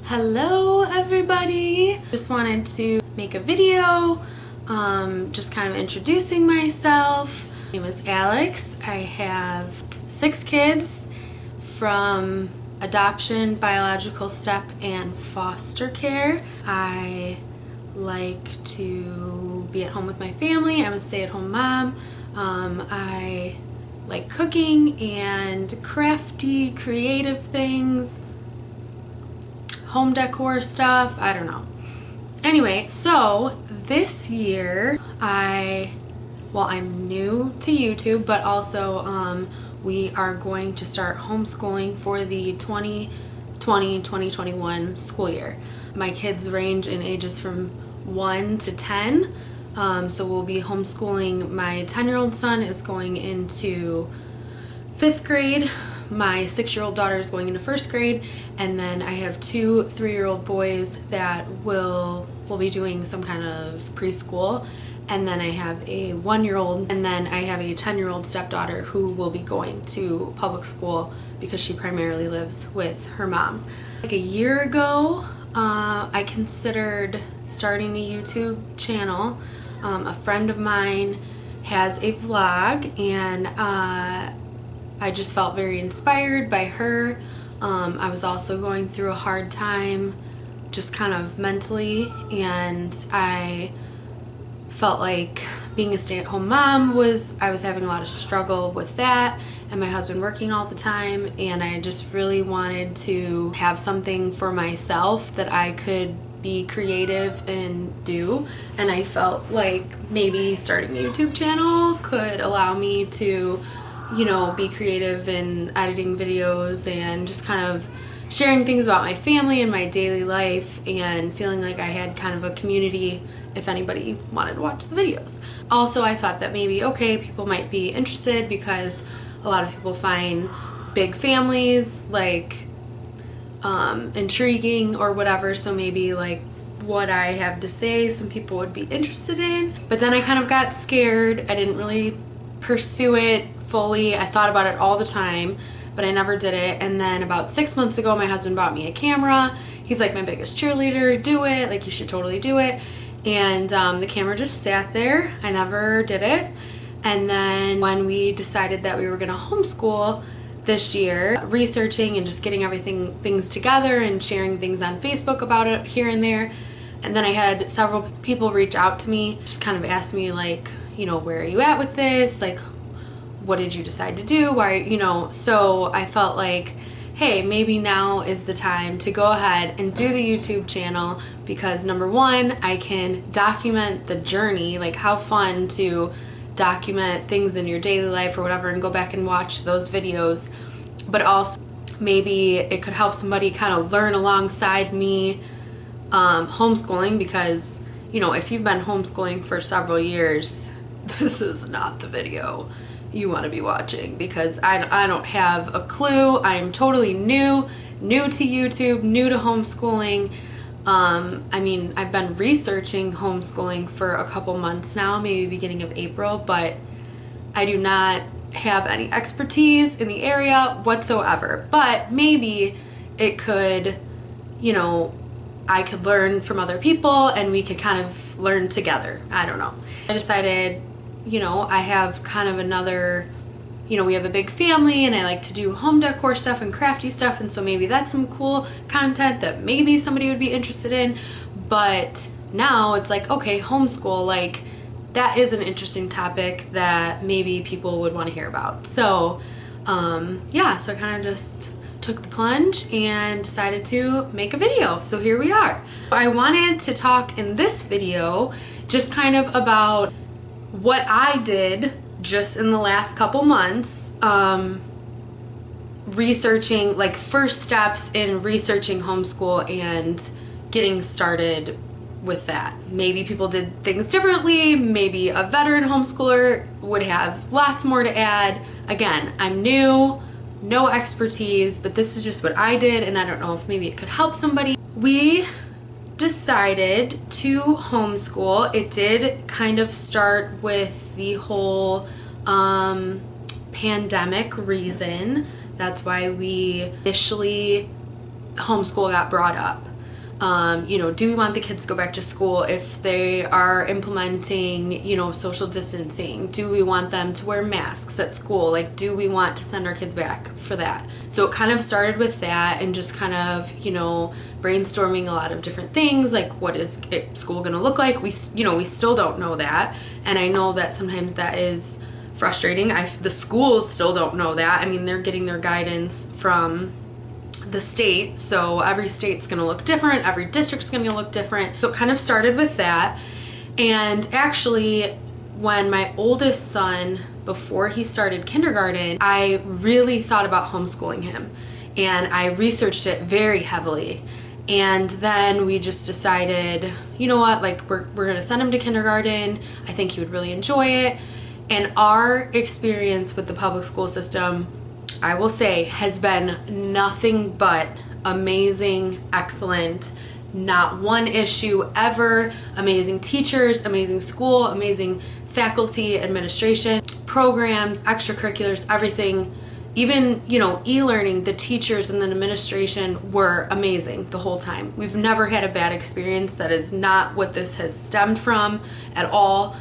Hello everybody! Just wanted to make a video, just kind of introducing myself. My name is Alex. I have 6 kids from adoption, biological step, and foster care. I like to be at home with my family. I'm a stay-at-home mom. I like cooking and crafty, creative things. Home decor stuff, I don't know. Anyway, so this year I'm new to YouTube, but also we are going to start homeschooling for the 2020-2021 school year. My kids range in ages from 1 to 10, so we'll be homeschooling. My 10-year-old son is going into 5th grade. My 6-year-old daughter is going into 1st grade, and then I have 2 3-year-old boys that will be doing some kind of preschool, and then I have a 1-year-old, and then I have a 10-year-old stepdaughter who will be going to public school because she primarily lives with her mom. Like a year ago, I considered starting a YouTube channel. A friend of mine has a vlog, and I just felt very inspired by her. I was also going through a hard time just kind of mentally, and I felt like being a stay-at-home mom I was having a lot of struggle with that, and my husband working all the time, and I just really wanted to have something for myself that I could be creative and do, and I felt like maybe starting a YouTube channel could allow me to, you know, be creative in editing videos and just kind of sharing things about my family and my daily life, and feeling like I had kind of a community if anybody wanted to watch the videos. Also, I thought that maybe, okay, people might be interested because a lot of people find big families like intriguing or whatever, so maybe like what I have to say some people would be interested in. But then I kind of got scared. I didn't really pursue it fully. I thought about it all the time, but I never did it. And then about 6 months ago, my husband bought me a camera. He's like my biggest cheerleader. Do it, like you should totally do it. And the camera just sat there. I never did it. And then when we decided that we were gonna homeschool this year, researching and just getting things together and sharing things on Facebook about it here and there. And then I had several people reach out to me, just kind of ask me like, you know, where are you at with this? Like, what did you decide to do? Why, you know? So I felt like, hey, maybe now is the time to go ahead and do the YouTube channel, because number one, I can document the journey, like how fun to document things in your daily life or whatever and go back and watch those videos, but also maybe it could help somebody kind of learn alongside me homeschooling, because, you know, if you've been homeschooling for several years, this is not the video you want to be watching, because I don't have a clue. I'm totally new to YouTube, new to homeschooling. I mean, I've been researching homeschooling for a couple months now, maybe beginning of April, but I do not have any expertise in the area whatsoever. But maybe it could, you know, I could learn from other people and we could kind of learn together. I don't know. I decided, you know, I have kind of another, you know, we have a big family and I like to do home decor stuff and crafty stuff, and so maybe that's some cool content that maybe somebody would be interested in. But now it's like, okay, homeschool, like that is an interesting topic that maybe people would want to hear about. So yeah, so I kind of just took the plunge and decided to make a video. So here we are. I wanted to talk in this video just kind of about what I did just in the last couple months, researching, like first steps in researching homeschool and getting started with that. Maybe people did things differently. Maybe a veteran homeschooler would have lots more to add. Again, I'm new, no expertise, but this is just what I did, and I don't know if maybe it could help somebody. We decided to homeschool. It did kind of start with the whole pandemic reason. That's why we initially homeschool got brought up. You know, do we want the kids to go back to school if they are implementing, you know, social distancing? Do we want them to wear masks at school? Like, do we want to send our kids back for that? So it kind of started with that, and just kind of, you know, brainstorming a lot of different things, like what is school going to look like? We still don't know that, and I know that sometimes that is frustrating. The schools still don't know that. I mean, they're getting their guidance from the state, so every state's going to look different, every district's going to look different. So it kind of started with that. And actually, when my oldest son, before he started kindergarten, I really thought about homeschooling him, and I researched it very heavily. And then we just decided, you know what, like we're going to send him to kindergarten. I think he would really enjoy it. And our experience with the public school system, I will say, has been nothing but amazing, excellent, not one issue ever. Amazing teachers, amazing school, amazing faculty, administration, programs, extracurriculars, everything. Even, you know, e-learning, the teachers and the administration were amazing the whole time. We've never had a bad experience. That is not what this has stemmed from at all.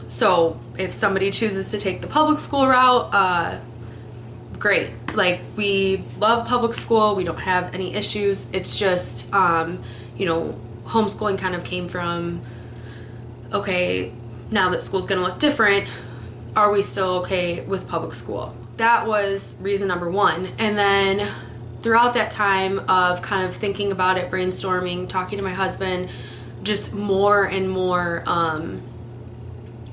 So if somebody chooses to take the public school route, great. Like, we love public school. We don't have any issues. It's just, you know, homeschooling kind of came from, okay, now that school's gonna look different, are we still okay with public school? That was reason number one. And then throughout that time of kind of thinking about it, brainstorming, talking to my husband, just more and more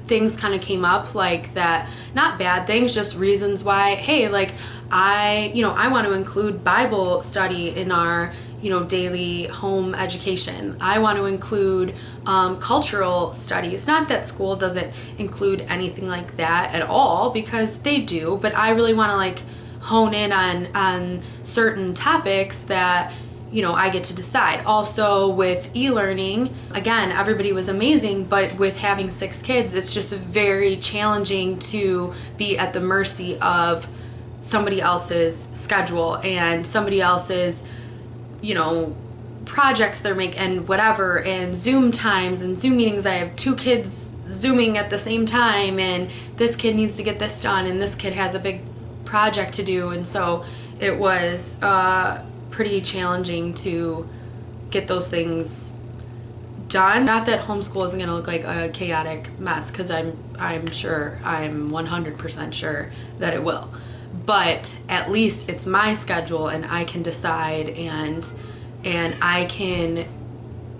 things kind of came up, like that, not bad things, just reasons why, hey, like I want to include Bible study in our, you know, daily home education. I want to include cultural studies. Not that school doesn't include anything like that at all, because they do, but I really want to like hone in on certain topics that, you know, I get to decide. Also with e-learning, again, everybody was amazing, but with having 6 kids, it's just very challenging to be at the mercy of somebody else's schedule and somebody else's, you know, projects they're making and whatever, and Zoom times and Zoom meetings. I have 2 kids Zooming at the same time, and this kid needs to get this done, and this kid has a big project to do. And so it was pretty challenging to get those things done. Not that homeschool isn't going to look like a chaotic mess, because I'm 100% sure that it will. But at least it's my schedule, and I can decide, and I can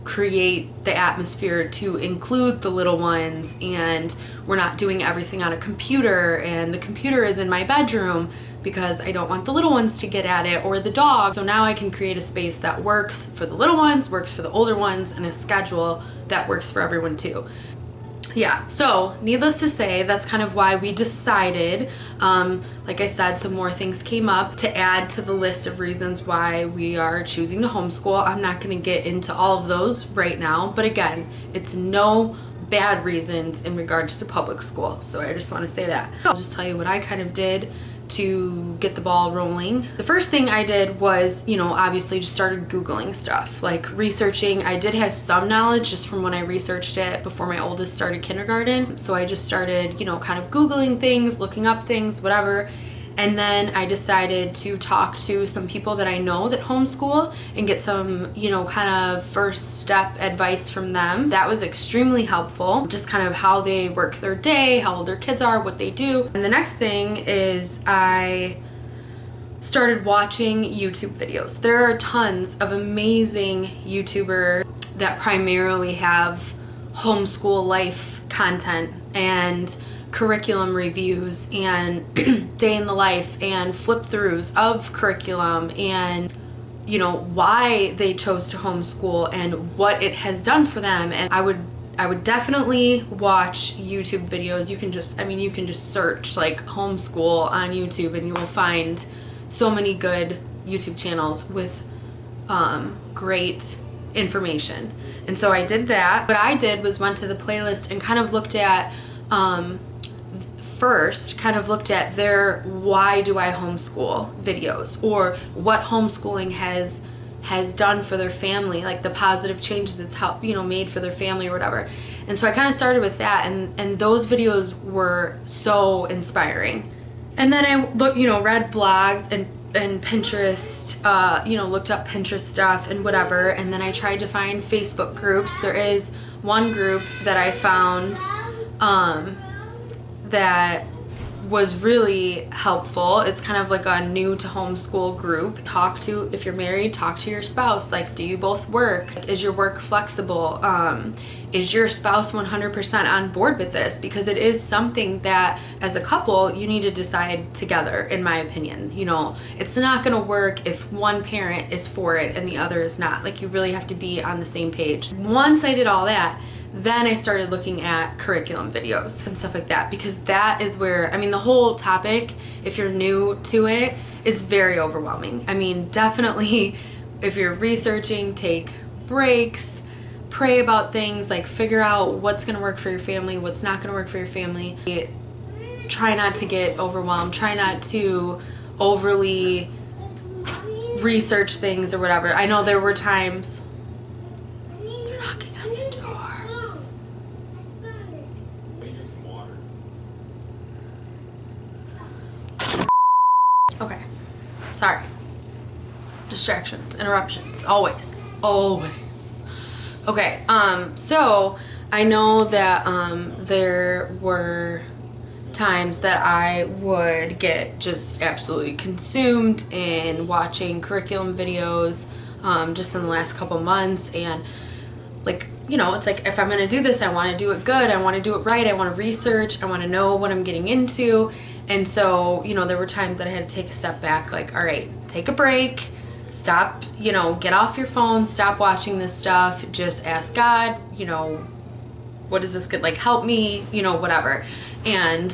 create the atmosphere to include the little ones, and we're not doing everything on a computer, and the computer is in my bedroom because I don't want the little ones to get at it, or the dog. So now I can create a space that works for the little ones, works for the older ones, and a schedule that works for everyone too. Yeah, so needless to say, that's kind of why we decided, like I said, some more things came up to add to the list of reasons why we are choosing to homeschool. I'm not going to get into all of those right now, but again, it's no bad reasons in regards to public school, so I just want to say that. I'll just tell you what I kind of did to get the ball rolling. The first thing I did was, you know, obviously just started Googling stuff, like researching. I did have some knowledge just from when I researched it before my oldest started kindergarten. So I just started, you know, kind of Googling things, looking up things, whatever. And then I decided to talk to some people that I know that homeschool and get some, you know, kind of first step advice from them. That was extremely helpful, just kind of how they work their day, how old their kids are, what they do. And the next thing is I started watching YouTube videos. There are tons of amazing YouTubers that primarily have homeschool life content and curriculum reviews and day in the life and flip throughs of curriculum, and you know, why they chose to homeschool and what it has done for them. And I would definitely watch YouTube videos. You can just search like homeschool on YouTube and you will find so many good YouTube channels with great information. And so I did that. What I did was went to the playlist and kind of looked at their why do I homeschool videos, or what homeschooling has has done for their family, like the positive changes it's helped, you know, made for their family or whatever. And so I kind of started with that, and those videos were so inspiring. And then I read blogs and Pinterest, looked up Pinterest stuff and whatever, and then I tried to find Facebook groups. There is one group that I found that was really helpful. It's kind of like a new to homeschool group. If you're married, talk to your spouse. Like, do you both work? Is your work flexible? Is your spouse 100% on board with this? Because it is something that as a couple you need to decide together, in my opinion. You know, it's not gonna work if one parent is for it and the other is not. Like, you really have to be on the same page. Once I did all that, then I started looking at curriculum videos and stuff like that, because that is where, I mean, the whole topic, if you're new to it, is very overwhelming. I mean, definitely, if you're researching, take breaks, pray about things, like figure out what's gonna work for your family, what's not gonna work for your family. Try not to get overwhelmed, try not to overly research things or whatever. I know there were times. They're knocking on the door. Okay, sorry. Distractions, interruptions, always. Okay, so I know that there were times that I would get just absolutely consumed in watching curriculum videos just in the last couple months, and like, you know, it's like, if I'm gonna do this, I want to do it good, I want to do it right, I want to research, I want to know what I'm getting into. And so, you know, there were times that I had to take a step back, like, all right, take a break, stop, you know, get off your phone, stop watching this stuff, just ask God, you know, what is this good, like, help me, you know, whatever. And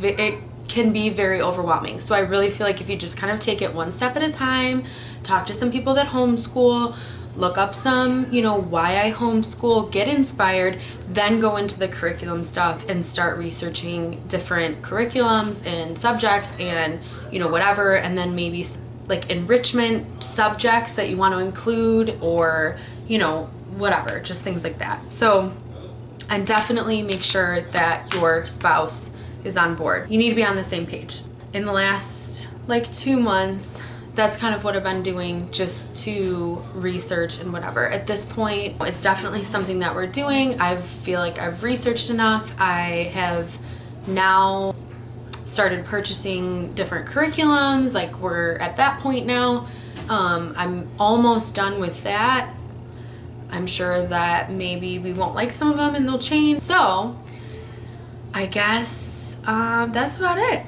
it can be very overwhelming. So I really feel like if you just kind of take it one step at a time, talk to some people that homeschool, look up some, you know, why I homeschool, get inspired, then go into the curriculum stuff and start researching different curriculums and subjects and, you know, whatever, and then maybe like enrichment subjects that you want to include, or, you know, whatever, just things like that. So, and definitely make sure that your spouse is on board. You need to be on the same page. In the last like 2 months, that's kind of what I've been doing, just to research and whatever. At this point, it's definitely something that we're doing. I feel like I've researched enough. I have now started purchasing different curriculums. Like, we're at that point now. I'm almost done with that. I'm sure that maybe we won't like some of them and they'll change. So I guess that's about it.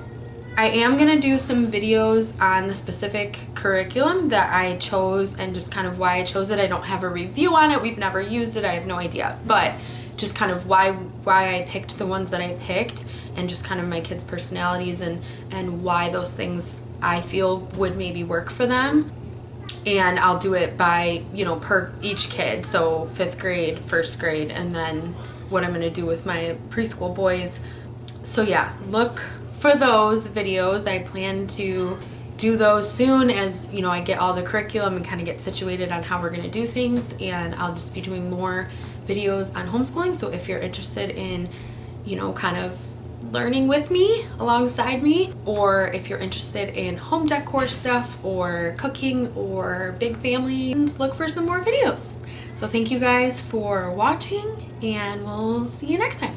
I am gonna do some videos on the specific curriculum that I chose and just kind of why I chose it. I don't have a review on it. We've never used it. I have no idea. But just kind of why I picked the ones that I picked, and just kind of my kids' personalities and why those things I feel would maybe work for them. And I'll do it by, you know, per each kid. So 5th grade, 1st grade, and then what I'm gonna do with my preschool boys. So yeah, look for those videos. I plan to do those soon as, you know, I get all the curriculum and kind of get situated on how we're going to do things, and I'll just be doing more videos on homeschooling. So if you're interested in, you know, kind of learning with me, alongside me, or if you're interested in home decor stuff or cooking or big family, look for some more videos. So thank you guys for watching, and we'll see you next time.